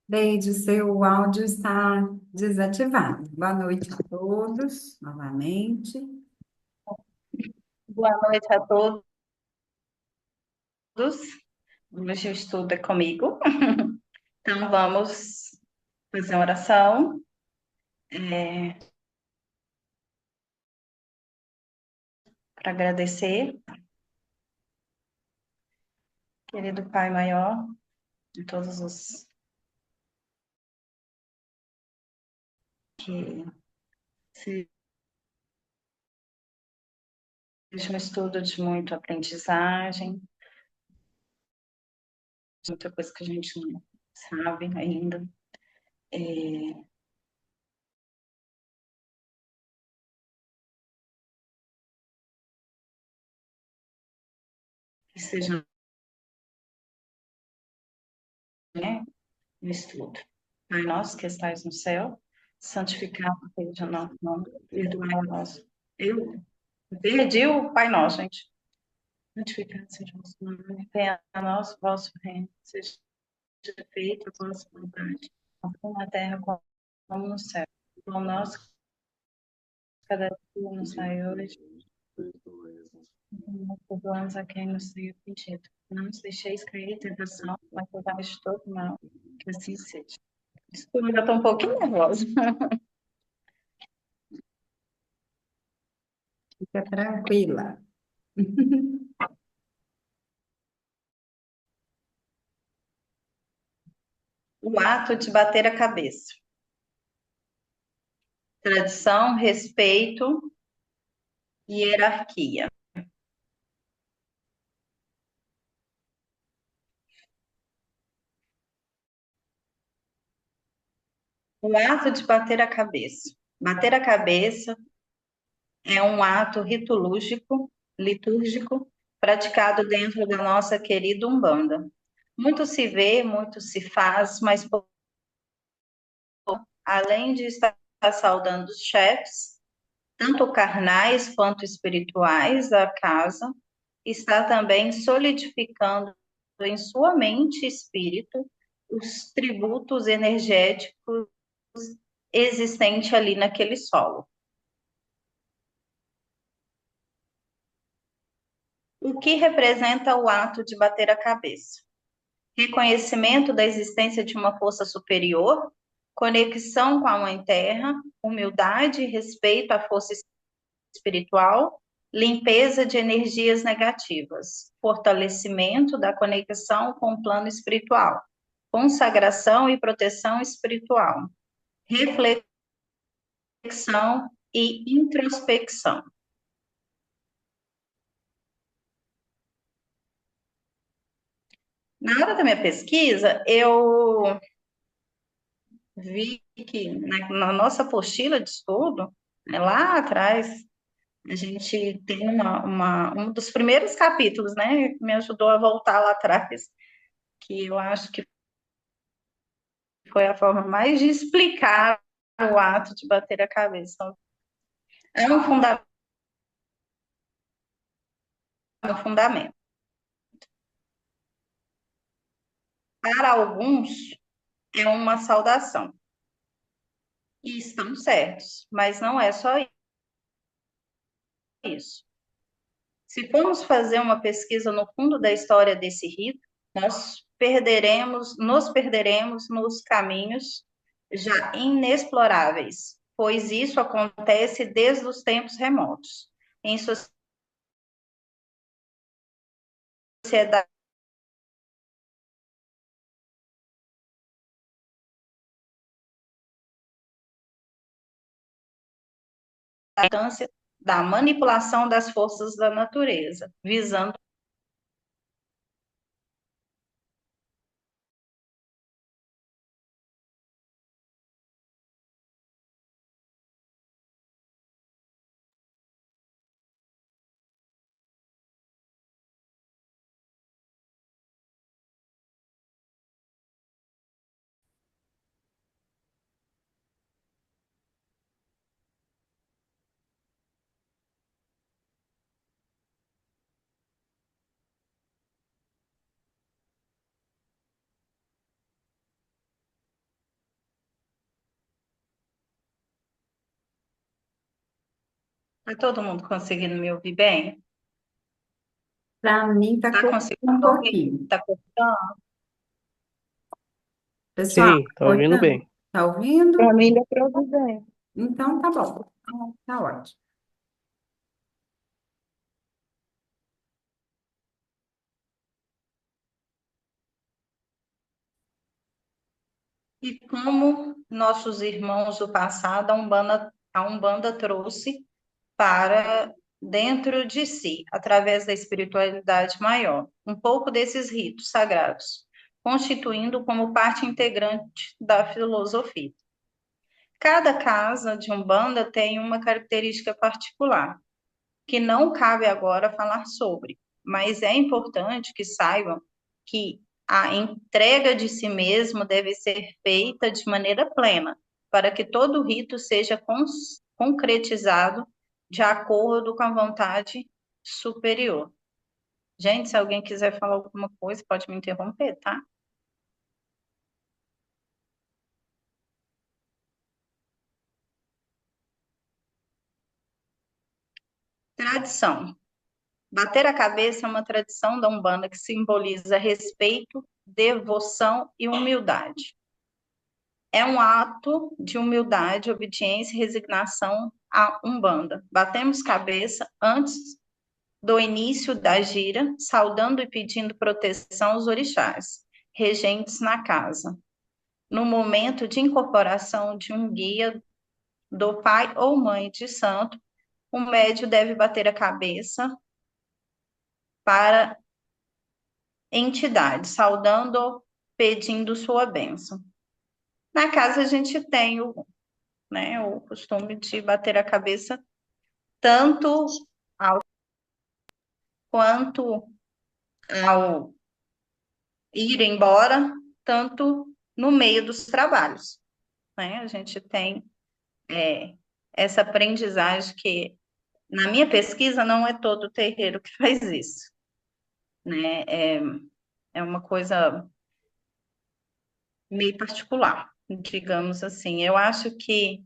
Leide, o seu áudio está desativado. Boa noite a todos, novamente. Boa noite a todos. Hoje o estudo é comigo. Então, vamos fazer uma oração para agradecer, querido Pai Maior, de todos os que seja um estudo de muita aprendizagem, muita coisa que a gente não sabe ainda. Que seja, né, um estudo. Pai nosso que estais no céu, santificado seja o nosso nome, perdoai o nosso. Eu perdi o Pai Nosso, gente. Santificado seja o vosso nome, venha a nós o vosso reino, seja feita a vossa vontade, assim na terra como no céu. O pão nosso, cada dia nos dai hoje, nós perdoamos a quem nos tenha ofendido. Não nos deixeis cair em tentação, mas livrai de todo mal, que assim seja. Desculpa, eu estou um pouquinho nervosa. Fica tranquila. O ato de bater a cabeça. Tradição, respeito e hierarquia. O ato de bater a cabeça. Bater a cabeça é um ato litúrgico, praticado dentro da nossa querida Umbanda. Muito se vê, muito se faz, mas além de estar saudando os chefes, tanto carnais quanto espirituais da casa, está também solidificando em sua mente e espírito os tributos energéticos existentes ali naquele solo. O que representa o ato de bater a cabeça? Reconhecimento da existência de uma força superior, conexão com a Mãe Terra, humildade e respeito à força espiritual, limpeza de energias negativas, fortalecimento da conexão com o plano espiritual, consagração e proteção espiritual, reflexão e introspecção. Na hora da minha pesquisa, eu vi que na nossa apostila de estudo, né, lá atrás, a gente tem um dos primeiros capítulos, né, que me ajudou a voltar lá atrás, que eu acho que foi a forma mais de explicar o ato de bater a cabeça. Então, é um fundamento. Para alguns, é uma saudação. E estão certos, mas não é só isso. Se formos fazer uma pesquisa no fundo da história desse rito, nos perderemos nos caminhos já inexploráveis, pois isso acontece desde os tempos remotos. Em sociedade da manipulação das forças da natureza, visando Tá todo mundo conseguindo me ouvir bem? Para mim, está Tá cortando conseguindo um ouvir? pouquinho. Tá cortando? Pessoal, Sim, tá ouvindo cortando? bem. Tá ouvindo? Pra mim, dá pra ouvir bem. Então, tá bom. Tá ótimo. E como nossos irmãos do passado, a Umbanda trouxe para dentro de si, através da espiritualidade maior, um pouco desses ritos sagrados, constituindo como parte integrante da filosofia. Cada casa de Umbanda tem uma característica particular, que não cabe agora falar sobre, mas é importante que saibam que a entrega de si mesmo deve ser feita de maneira plena, para que todo o rito seja concretizado de acordo com a vontade superior. Gente, se alguém quiser falar alguma coisa, pode me interromper, tá? Tradição. Bater a cabeça é uma tradição da Umbanda que simboliza respeito, devoção e humildade. É um ato de humildade, obediência e resignação à Umbanda. Batemos cabeça antes do início da gira, saudando e pedindo proteção aos orixás, regentes na casa. No momento de incorporação de um guia do pai ou mãe de santo, o médio deve bater a cabeça para entidade, saudando, pedindo sua bênção. Na casa a gente tem o costume de bater a cabeça tanto quanto ao ir embora, tanto no meio dos trabalhos, né? A gente tem essa aprendizagem que, na minha pesquisa, não é todo terreiro que faz isso, né? É uma coisa meio particular, digamos assim. Eu acho que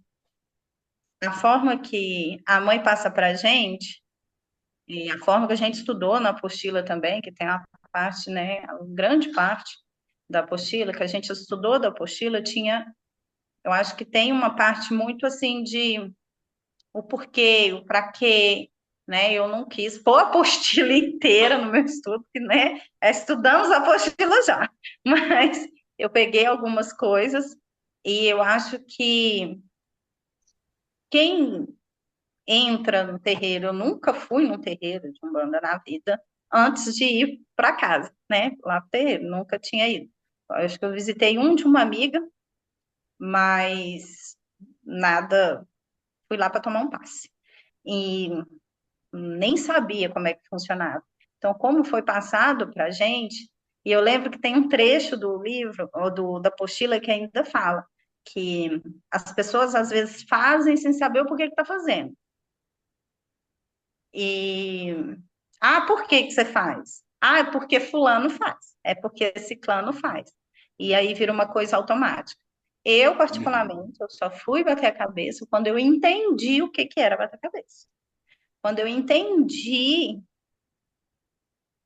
a forma que a mãe passa para a gente, e a forma que a gente estudou na apostila também, que tem a parte, né, a grande parte da apostila, que a gente estudou da apostila, eu acho que tem uma parte muito assim de o porquê, o para quê, né? Eu não quis pôr a apostila inteira no meu estudo, que, né, estudamos a apostila já, mas eu peguei algumas coisas e eu acho que quem entra no terreiro, eu nunca fui num terreiro de Umbanda na vida, antes de ir para casa, né? Lá pro terreiro, nunca tinha ido. Eu acho que eu visitei um de uma amiga, mas nada, fui lá para tomar um passe. E nem sabia como é que funcionava. Então, como foi passado para a gente, e eu lembro que tem um trecho do livro, ou da apostila, que ainda fala que as pessoas às vezes fazem sem saber o porquê que está fazendo. E, por que que você faz? Ah, é porque fulano faz, é porque ciclano faz. E aí vira uma coisa automática. Eu, particularmente, eu só fui bater a cabeça quando eu entendi o que que era bater a cabeça. Quando eu entendi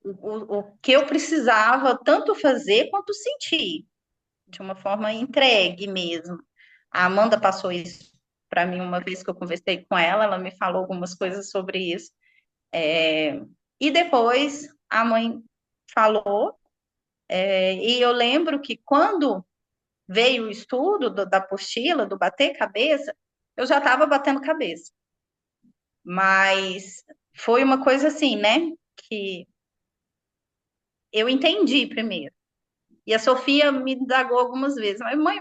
o que eu precisava tanto fazer quanto sentir, de uma forma entregue mesmo. A Amanda passou isso para mim uma vez que eu conversei com ela, ela me falou algumas coisas sobre isso. E depois a mãe falou, e eu lembro que quando veio o estudo da apostila, do bater cabeça, eu já estava batendo cabeça. Mas foi uma coisa assim, né? Que eu entendi primeiro. E a Sofia me indagou algumas vezes, mas mãe,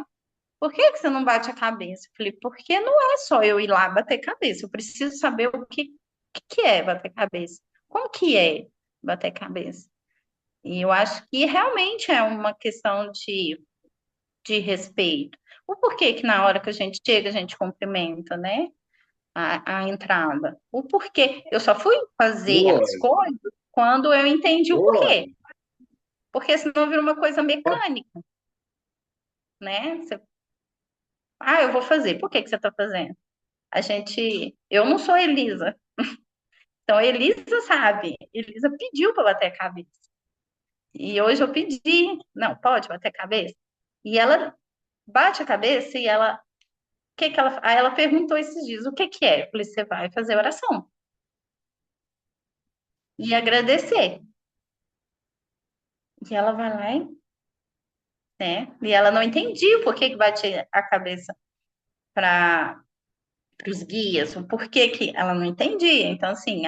por que que você não bate a cabeça? Eu falei, porque não é só eu ir lá bater cabeça, eu preciso saber o que é bater cabeça. Como que é bater cabeça? E eu acho que realmente é uma questão de respeito. O porquê que na hora que a gente chega, a gente cumprimenta, né? A entrada. O porquê. Eu só fui fazer as Oi, coisas quando eu entendi o porquê. oi. Porque senão vira uma coisa mecânica, né? Eu vou fazer. Por que que você está fazendo? Eu não sou Elisa, então a Elisa sabe, Elisa pediu para bater a cabeça. E hoje eu pedi, não, pode bater a cabeça? E ela bate a cabeça e aí ela perguntou esses dias, o que que é? Eu falei, você vai fazer oração e agradecer. E ela vai lá né? E ela não entendia o porquê que batia a cabeça para os guias, o porquê que ela não entendia. Então, assim,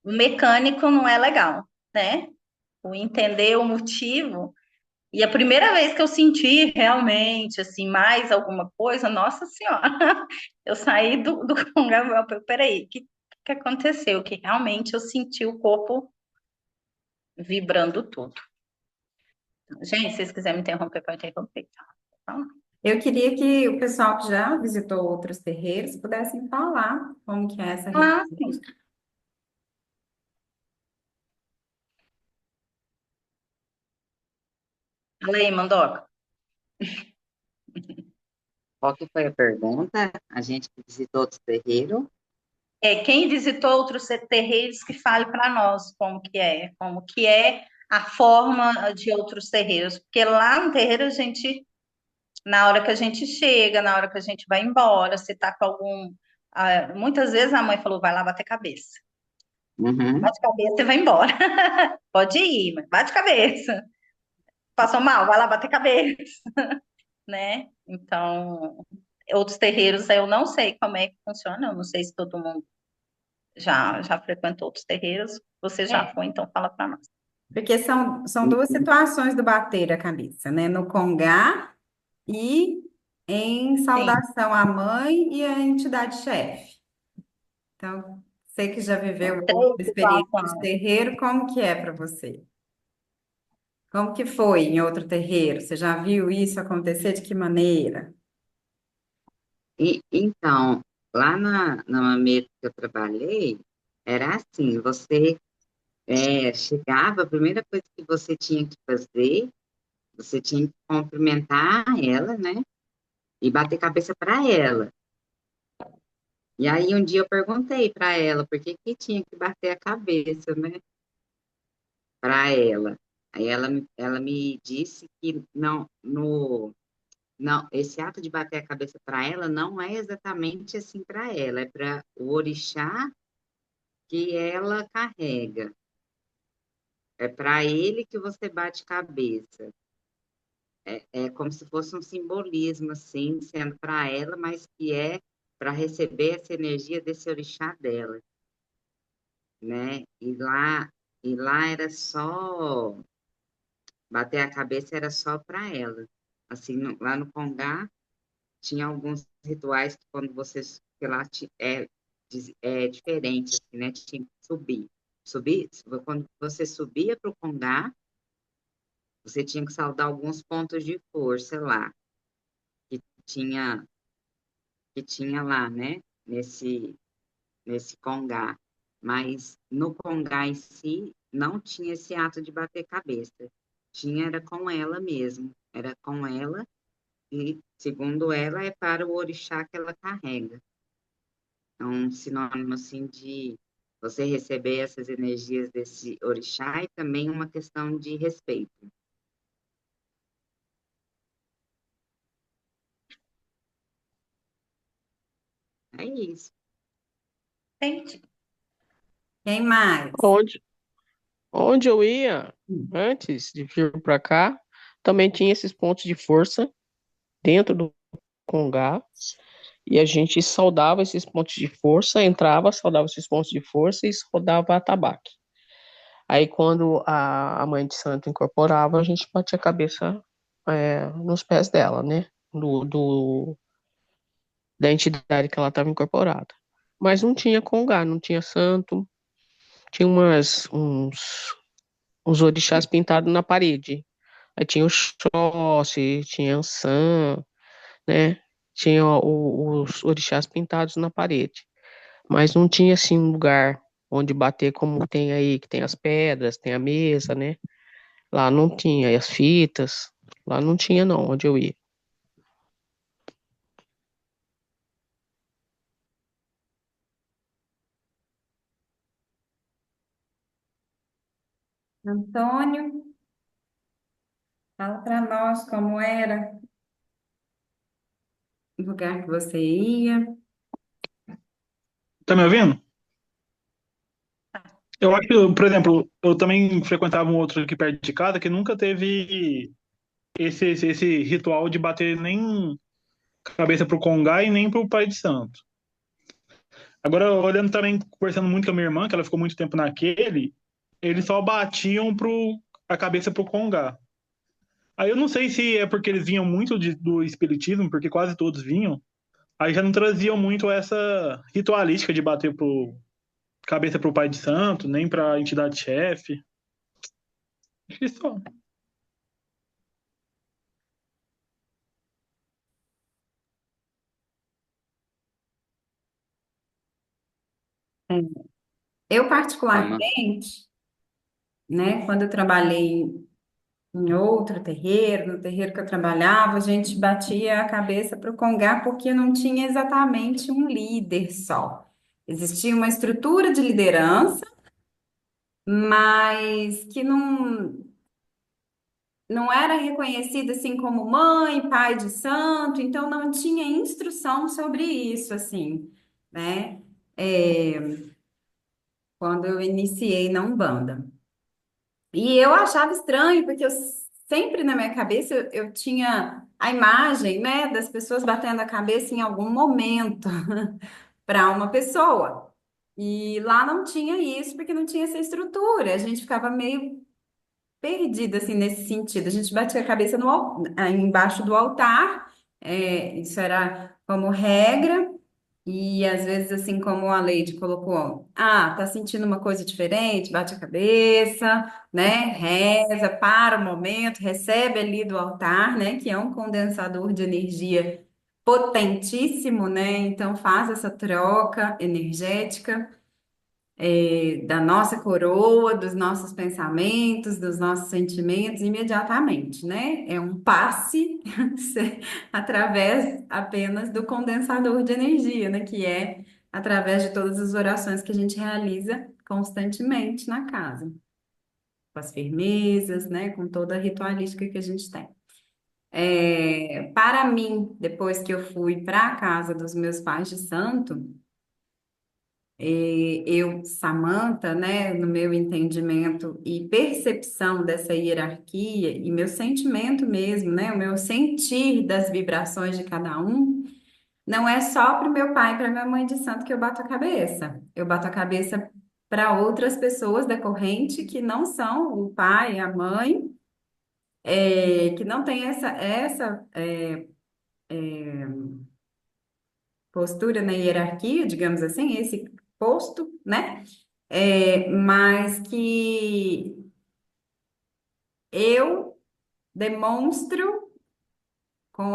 o mecânico não é legal, né? O entender o motivo. E a primeira vez que eu senti realmente, assim, mais alguma coisa, nossa senhora, eu saí do congresso, eu falei, peraí, que aconteceu? Que realmente eu senti o corpo vibrando tudo. Gente, se vocês quiserem me interromper, pode interromper, tá? Eu queria que o pessoal que já visitou outros terreiros pudessem falar como que é essa Ah, ritual. sim. Fala aí, Mandoca. Qual que foi a pergunta? A gente que visitou outros terreiros. Quem visitou outros terreiros que fale para nós como que é a forma de outros terreiros, porque lá no terreiro na hora que a gente chega, na hora que a gente vai embora, se tá com muitas vezes a mãe falou, vai lá bater cabeça. Uhum. Bate cabeça e vai embora. Pode ir, mas bate cabeça. Passou mal, vai lá bater cabeça, né? Então, outros terreiros eu não sei como é que funciona, eu não sei se todo mundo já frequentou outros terreiros, você já É, foi, então fala para nós. porque são duas situações do bater a cabeça, né? No congá e em Sim, saudação à mãe e à entidade chefe. Então, você que já viveu outra três experiência de situações. terreiro, como que é para você? Como que foi em outro terreiro? Você já viu isso acontecer? De que maneira? Então, lá na Mameto que eu trabalhei, era assim, você chegava, a primeira coisa que você tinha que fazer, você tinha que cumprimentar ela, né? E bater cabeça para ela. E aí um dia eu perguntei para ela por que que tinha que bater a cabeça, né? Para ela. Aí ela me disse que não, esse ato de bater a cabeça para ela não é exatamente assim para ela, é para o orixá que ela carrega. É para ele que você bate cabeça. É como se fosse um simbolismo, assim, sendo para ela, mas que é para receber essa energia desse orixá dela, né? E lá era só, bater a cabeça era só para ela. Assim, lá no Congá, tinha alguns rituais que quando você, que lá é diferente, assim, né? Tinha que subir. Quando você subia para o Congá, você tinha que saudar alguns pontos de força lá, que tinha, que tinha lá, né? Nesse Congá. Mas no Congá em si, não tinha esse ato de bater cabeça. Tinha, era com ela mesmo. Era com ela, e segundo ela, é para o orixá que ela carrega. É um sinônimo, assim, de você receber essas energias desse orixá e também uma questão de respeito. É isso. Entendi. Quem mais? Onde, onde eu ia antes de vir para cá, também tinha esses pontos de força dentro do Congá, e a gente saudava esses pontos de força, entrava, saudava esses pontos de força e rodava atabaque. Aí quando a mãe de santo incorporava, a gente batia a cabeça nos pés dela, né? Da entidade que ela estava incorporada. Mas não tinha Congá, não tinha santo, tinha uns orixás pintados na parede. Aí tinha o Oxóssi, tinha Ansan, né? Tinha os orixás pintados na parede. Mas não tinha assim um lugar onde bater como tem aí, que tem as pedras, tem a mesa, né? Lá não tinha, e as fitas. Lá não tinha não, onde eu ia. Antônio, fala para nós como era o lugar que você ia. Tá me ouvindo? Eu acho que, por exemplo, eu também frequentava um outro aqui perto de casa que nunca teve esse ritual de bater nem cabeça pro Congá e nem pro Pai de Santo. Agora, olhando também, conversando muito com a minha irmã, que ela ficou muito tempo naquele, eles só batiam a cabeça pro Congá. Aí eu não sei se é porque eles vinham muito do espiritismo, porque quase todos vinham, aí já não traziam muito essa ritualística de bater cabeça pro Pai de Santo, nem pra entidade chefe. Acho que só. Eu, Tama. particularmente, né, quando eu trabalhei em outro terreiro, no terreiro que eu trabalhava, a gente batia a cabeça para o congá porque não tinha exatamente um líder só. Existia uma estrutura de liderança, mas que não era reconhecida assim como mãe, pai de santo, então não tinha instrução sobre isso, assim, né? É, quando eu iniciei na Umbanda. E eu achava estranho, porque eu sempre na minha cabeça eu tinha a imagem, né, das pessoas batendo a cabeça em algum momento para uma pessoa. E lá não tinha isso, porque não tinha essa estrutura. A gente ficava meio perdida assim nesse sentido. A gente batia a cabeça embaixo do altar, isso era como regra. E às vezes, assim como a Leide colocou, tá sentindo uma coisa diferente, bate a cabeça, né? Reza, para o momento, recebe ali do altar, né? Que é um condensador de energia potentíssimo, né? Então faz essa troca energética da nossa coroa, dos nossos pensamentos, dos nossos sentimentos imediatamente, né? É um passe através apenas do condensador de energia, né? Que é através de todas as orações que a gente realiza constantemente na casa, com as firmezas, né? Com toda a ritualística que a gente tem. Para mim, depois que eu fui para a casa dos meus pais de santo, eu, Samantha, né, no meu entendimento e percepção dessa hierarquia e meu sentimento mesmo, né, o meu sentir das vibrações de cada um, não é só para o meu pai e para minha mãe de santo que eu bato a cabeça. Eu bato a cabeça para outras pessoas da corrente que não são o pai, a mãe, que não tem essa postura na hierarquia, digamos assim, esse posto, né? Mas que eu demonstro com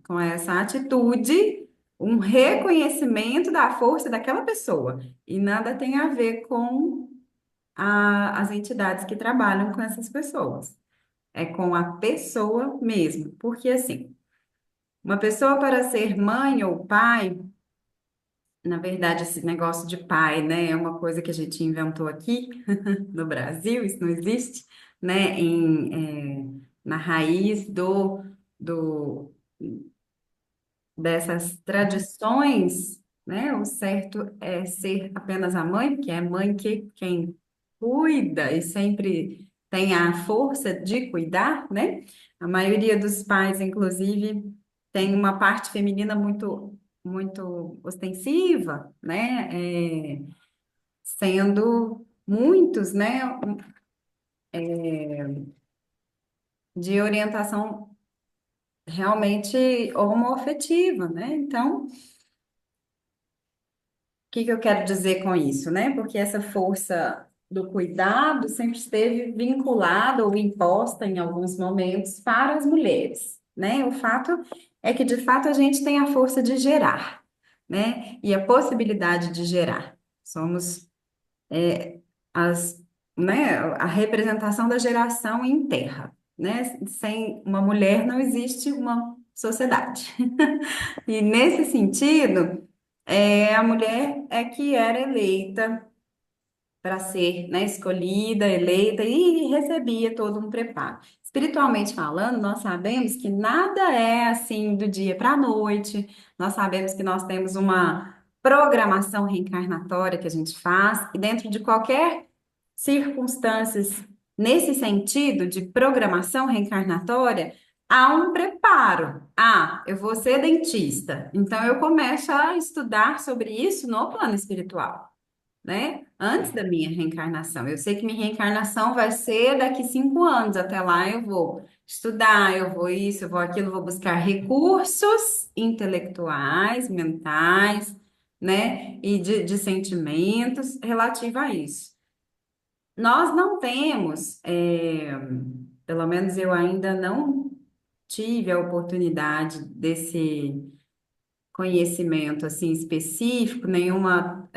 com essa atitude um reconhecimento da força daquela pessoa. E nada tem a ver com as entidades que trabalham com essas pessoas. É com a pessoa mesmo. Porque, assim, uma pessoa para ser mãe ou pai. Na verdade, esse negócio de pai, né, é uma coisa que a gente inventou aqui no Brasil, isso não existe, né, na raiz do, dessas tradições, né, o certo é ser apenas a mãe, porque é a mãe quem cuida e sempre tem a força de cuidar, né? A maioria dos pais, inclusive, tem uma parte feminina muito ostensiva, né? Sendo muitos, né, de orientação realmente homoafetiva, né? Então, que eu quero dizer com isso, né? Porque essa força do cuidado sempre esteve vinculada ou imposta em alguns momentos para as mulheres, né? O fato é que, de fato, a gente tem a força de gerar, né? E a possibilidade de gerar. Somos as, né, a representação da geração em terra, né? Sem uma mulher não existe uma sociedade. E nesse sentido, a mulher é que era eleita para ser, né, escolhida, eleita e recebia todo um preparo. Espiritualmente falando, nós sabemos que nada é assim do dia para a noite. Nós sabemos que nós temos uma programação reencarnatória que a gente faz e dentro de qualquer circunstâncias nesse sentido de programação reencarnatória, há um preparo. Ah, eu vou ser dentista, então eu começo a estudar sobre isso no plano espiritual, né? Antes da minha reencarnação. Eu sei que minha reencarnação vai ser daqui 5 anos. Até lá eu vou estudar, eu vou isso, eu vou aquilo, vou buscar recursos intelectuais, mentais, né? E de sentimentos relativo a isso. Nós não temos, pelo menos eu ainda não tive a oportunidade desse conhecimento assim específico, nenhuma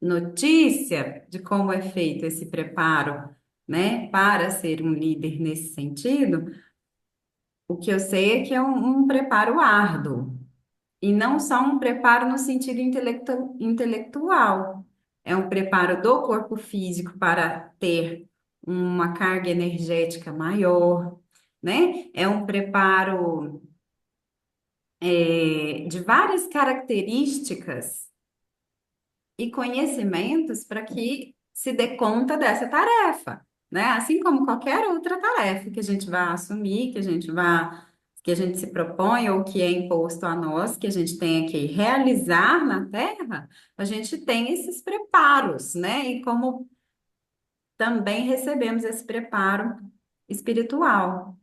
notícia de como é feito esse preparo, né, para ser um líder nesse sentido. O que eu sei é que é um preparo árduo. E não só um preparo no sentido intelectual, é um preparo do corpo físico para ter uma carga energética maior, né? É um preparo, de várias características e conhecimentos para que se dê conta dessa tarefa, né? Assim como qualquer outra tarefa que a gente vai assumir, que a gente se propõe ou que é imposto a nós, que a gente tenha que realizar na Terra, a gente tem esses preparos, né? E como também recebemos esse preparo espiritual.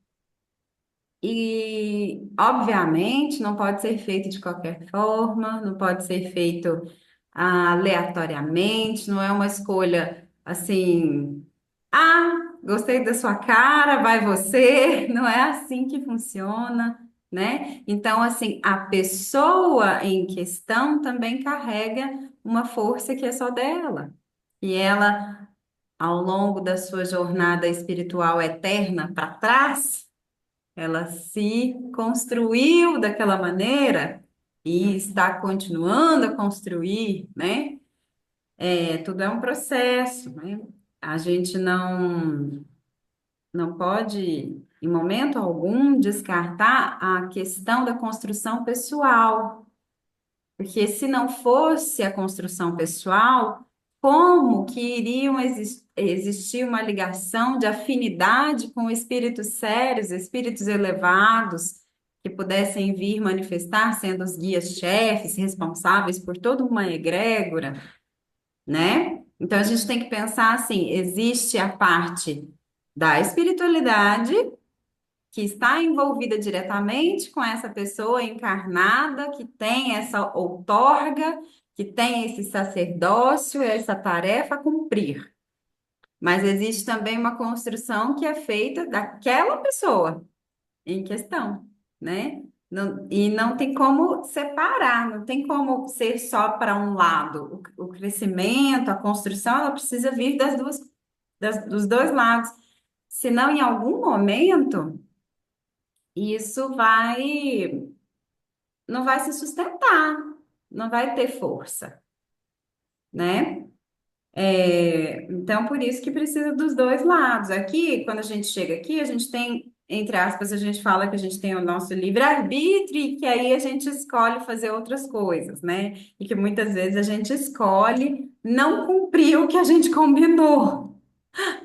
E, obviamente, não pode ser feito de qualquer forma, não pode ser feito aleatoriamente, não é uma escolha assim, ah, gostei da sua cara, vai você, não é assim que funciona, né? Então, assim, a pessoa em questão também carrega uma força que é só dela. E ela, ao longo da sua jornada espiritual eterna para trás, ela se construiu daquela maneira e está continuando a construir, né? Tudo é um processo, né? A gente não pode, em momento algum, descartar a questão da construção pessoal, porque se não fosse a construção pessoal, como que iriam existir uma ligação de afinidade com espíritos sérios, espíritos elevados, que pudessem vir manifestar, sendo os guias-chefes, responsáveis por toda uma egrégora, né? Então a gente tem que pensar assim: existe a parte da espiritualidade que está envolvida diretamente com essa pessoa encarnada, que tem essa outorga, que tem esse sacerdócio, essa tarefa a cumprir. Mas existe também uma construção que é feita daquela pessoa em questão, né? E não tem como separar, não tem como ser só para um lado. O crescimento, a construção, ela precisa vir dos dois lados. Senão, em algum momento, isso não vai se sustentar, não vai ter força, né? Então, por isso que precisa dos dois lados. Aqui, quando a gente chega aqui, a gente tem, entre aspas, a gente fala que a gente tem o nosso livre-arbítrio e que aí a gente escolhe fazer outras coisas, né? E que muitas vezes a gente escolhe não cumprir o que a gente combinou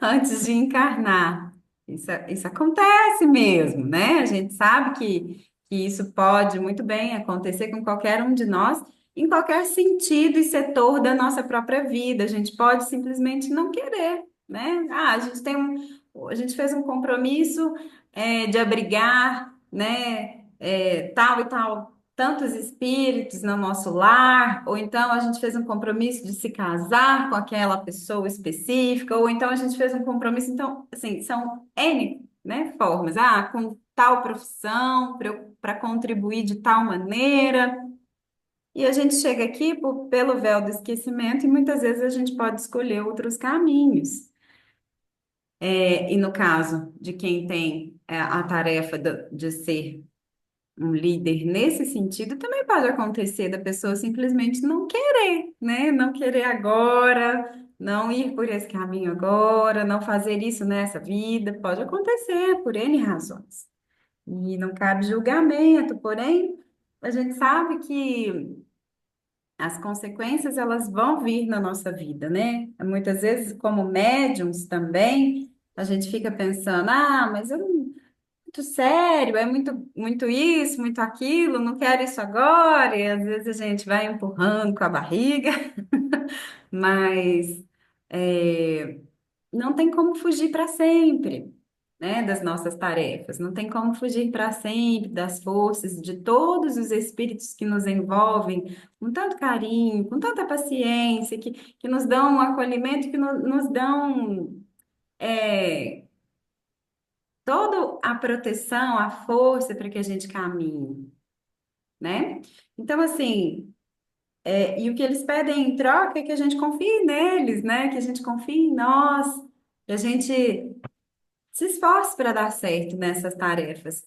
antes de encarnar. Isso acontece mesmo, né? A gente sabe que isso pode muito bem acontecer com qualquer um de nós, em qualquer sentido e setor da nossa própria vida. A gente pode simplesmente não querer, né? A gente fez um compromisso, de abrigar, né? Tal e tal. Tantos espíritos no nosso lar, ou então a gente fez um compromisso de se casar com aquela pessoa específica, ou então a gente fez um compromisso, então, assim, são N, né, formas, com tal profissão, para contribuir de tal maneira, e a gente chega aqui pelo véu do esquecimento, e muitas vezes a gente pode escolher outros caminhos. E no caso de quem tem a tarefa de ser um líder nesse sentido, também pode acontecer da pessoa simplesmente não querer, né? Não querer agora, não ir por esse caminho agora, não fazer isso nessa vida. Pode acontecer por N razões. E não cabe julgamento, porém, a gente sabe que as consequências elas vão vir na nossa vida, né? Muitas vezes, como médiums também, a gente fica pensando, ah, mas eu não muito sério, é muito isso, muito aquilo, não quero isso agora, e às vezes a gente vai empurrando com a barriga, mas é, não tem como fugir para sempre, né, das nossas tarefas, não tem como fugir para sempre das forças de todos os espíritos que nos envolvem com tanto carinho, com tanta paciência, que nos dão um acolhimento, que nos dão é, toda a proteção, a força para que a gente caminhe, né? Então, assim, e o que eles pedem em troca é que a gente confie neles, né? Que a gente confie em nós, que a gente se esforce para dar certo nessas tarefas.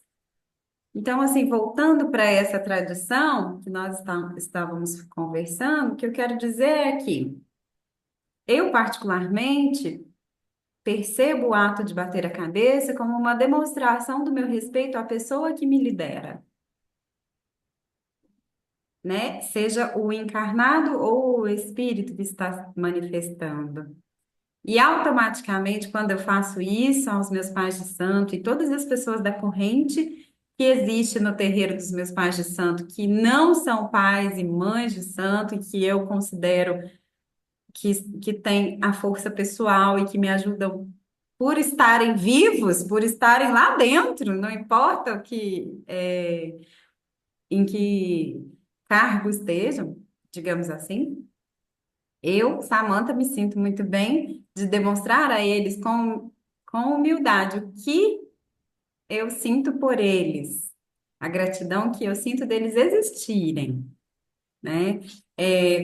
Então, assim, voltando para essa tradição que nós estávamos conversando, o que eu quero dizer é que eu, particularmente, percebo o ato de bater a cabeça como uma demonstração do meu respeito à pessoa que me lidera, né? Seja o encarnado ou o espírito que está manifestando. E automaticamente, quando eu faço isso aos meus pais de santo e todas as pessoas da corrente que existe no terreiro dos meus pais de santo, que não são pais e mães de santo, e que eu considero que têm a força pessoal e que me ajudam por estarem vivos, por estarem lá dentro, não importa o que, em que cargo estejam, digamos assim. Eu, Samantha, me sinto muito bem de demonstrar a eles com humildade o que eu sinto por eles, a gratidão que eu sinto deles existirem, né?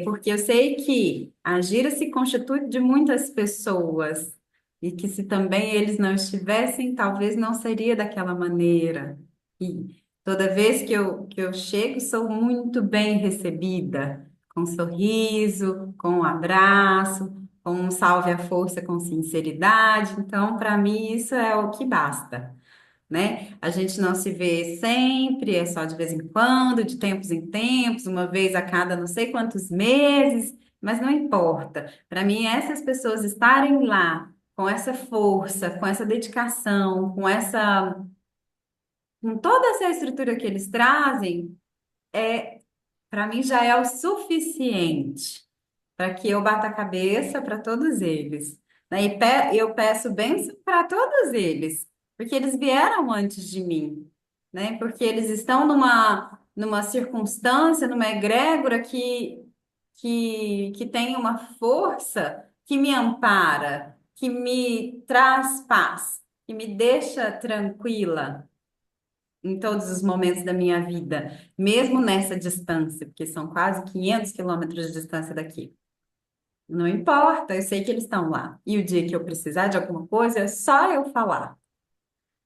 Porque eu sei que a gira se constitui de muitas pessoas e que se também eles não estivessem, talvez não seria daquela maneira. E toda vez que eu chego, sou muito bem recebida, com um sorriso, com um abraço, com um salve à força, com sinceridade. Então, para mim, isso é o que basta, né? A gente não se vê sempre, é só de vez em quando, de tempos em tempos, uma vez a cada não sei quantos meses, mas não importa. Para mim, essas pessoas estarem lá com essa força, com essa dedicação, com toda essa estrutura que eles trazem, para mim já é o suficiente para que eu bata a cabeça para todos eles, né? E eu peço bênção para todos eles, porque eles vieram antes de mim, né? Porque eles estão numa circunstância, numa egrégora que tem uma força que me ampara, que me traz paz, que me deixa tranquila em todos os momentos da minha vida, mesmo nessa distância, porque são quase 500 quilômetros de distância daqui. Não importa, eu sei que eles estão lá. E o dia que eu precisar de alguma coisa, é só eu falar.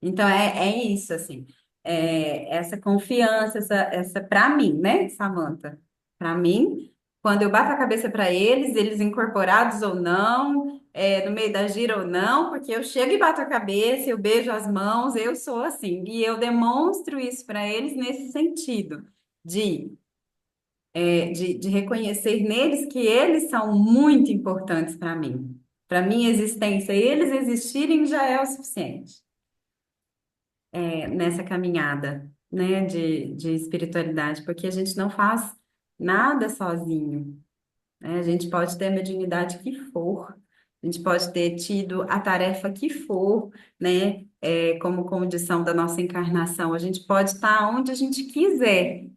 Então, é isso, assim. Essa confiança, essa para mim, né, Samantha? Para mim, quando eu bato a cabeça para eles, eles incorporados ou não, no meio da gira ou não, porque eu chego e bato a cabeça, eu beijo as mãos, eu sou assim. E eu demonstro isso para eles nesse sentido, de de reconhecer neles que eles são muito importantes para mim. Para minha existência, eles existirem já é o suficiente, nessa caminhada, né, de espiritualidade, porque a gente não faz nada sozinho, né? A gente pode ter a mediunidade que for, a gente pode ter tido a tarefa que for, né, como condição da nossa encarnação, a gente pode estar onde a gente quiser,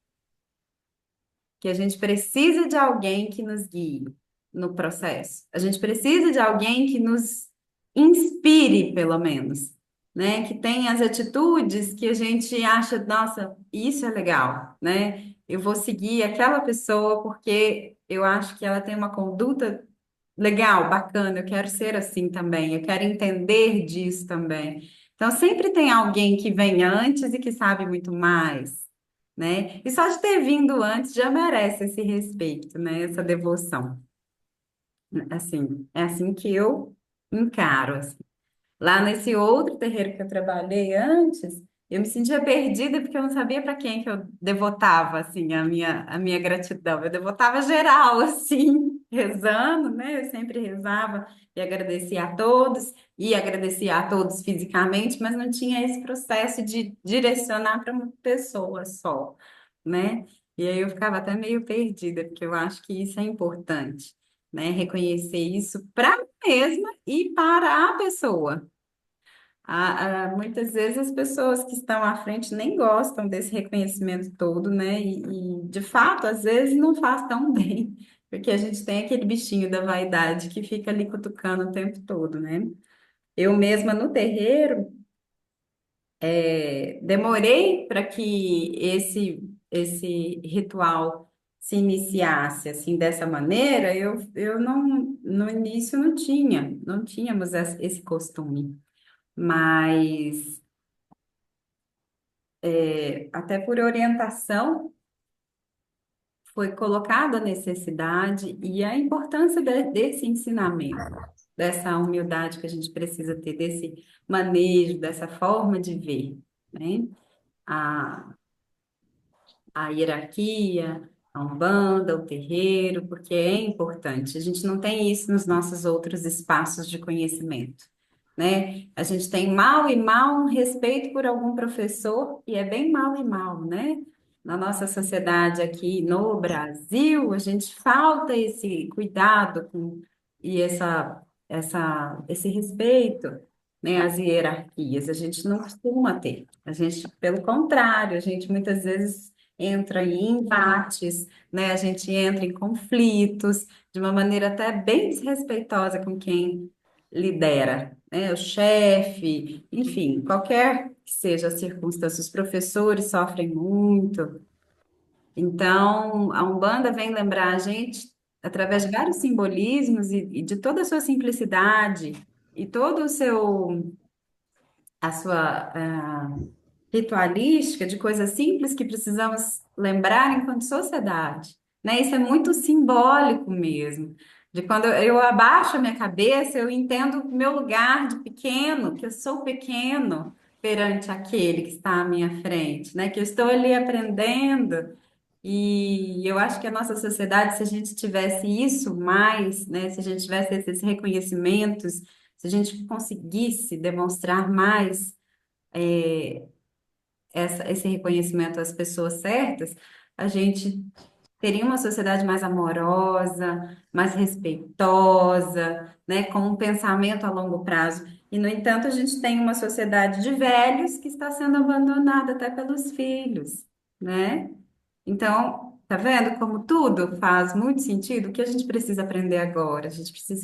que a gente precisa de alguém que nos guie no processo. A gente precisa de alguém que nos inspire, pelo menos, né? Que tenha as atitudes que a gente acha, nossa, isso é legal, né? Eu vou seguir aquela pessoa porque eu acho que ela tem uma conduta legal, bacana, eu quero ser assim também, eu quero entender disso também. Então, sempre tem alguém que vem antes e que sabe muito mais, né? E só de ter vindo antes já merece esse respeito, né? Essa devoção. Assim, é assim que eu encaro, assim. Lá nesse outro terreiro que eu trabalhei antes, eu me sentia perdida porque eu não sabia para quem que eu devotava, assim, a minha gratidão. Eu devotava geral, assim, rezando, né? Eu sempre rezava e agradecia a todos, e agradecia a todos fisicamente, mas não tinha esse processo de direcionar para uma pessoa só, né? E aí eu ficava até meio perdida, porque eu acho que isso é importante, né? Reconhecer isso para mim mesma e para a pessoa. Muitas vezes as pessoas que estão à frente nem gostam desse reconhecimento todo, né? De fato, às vezes não faz tão bem, porque a gente tem aquele bichinho da vaidade que fica ali cutucando o tempo todo, né? Eu mesma no terreiro, demorei para que esse ritual se iniciasse assim dessa maneira. Eu não, no início não tínhamos esse costume, mas até por orientação, foi colocada a necessidade e a importância desse ensinamento, dessa humildade que a gente precisa ter, desse manejo, dessa forma de ver, né? A, a hierarquia, a Umbanda, o terreiro, porque é importante. A gente não tem isso nos nossos outros espaços de conhecimento, né? A gente tem mal e mal um respeito por algum professor, e é bem mal e mal, né? Na nossa sociedade aqui no Brasil, a gente falta esse cuidado e esse respeito, né, às hierarquias. A gente não costuma ter. A gente, pelo contrário, a gente muitas vezes entra em embates, né? A gente entra em conflitos de uma maneira até bem desrespeitosa com quem lidera, né? O chefe, enfim, qualquer que seja a circunstância, os professores sofrem muito. Então, a Umbanda vem lembrar a gente, através de vários simbolismos e de toda a sua simplicidade e todo o seu, a sua ritualística de coisas simples que precisamos lembrar enquanto sociedade, né? Isso é muito simbólico mesmo. De quando eu abaixo a minha cabeça, eu entendo o meu lugar de pequeno, que eu sou pequeno perante aquele que está à minha frente, né? Que eu estou ali aprendendo. E eu acho que a nossa sociedade, se a gente tivesse isso mais, né? Se a gente tivesse esses reconhecimentos, se a gente conseguisse demonstrar mais esse reconhecimento às pessoas certas, a gente teria uma sociedade mais amorosa, mais respeitosa, né, com um pensamento a longo prazo. E, no entanto, a gente tem uma sociedade de velhos que está sendo abandonada até pelos filhos, né? Então, tá vendo como tudo faz muito sentido? O que a gente precisa aprender agora? A gente precisa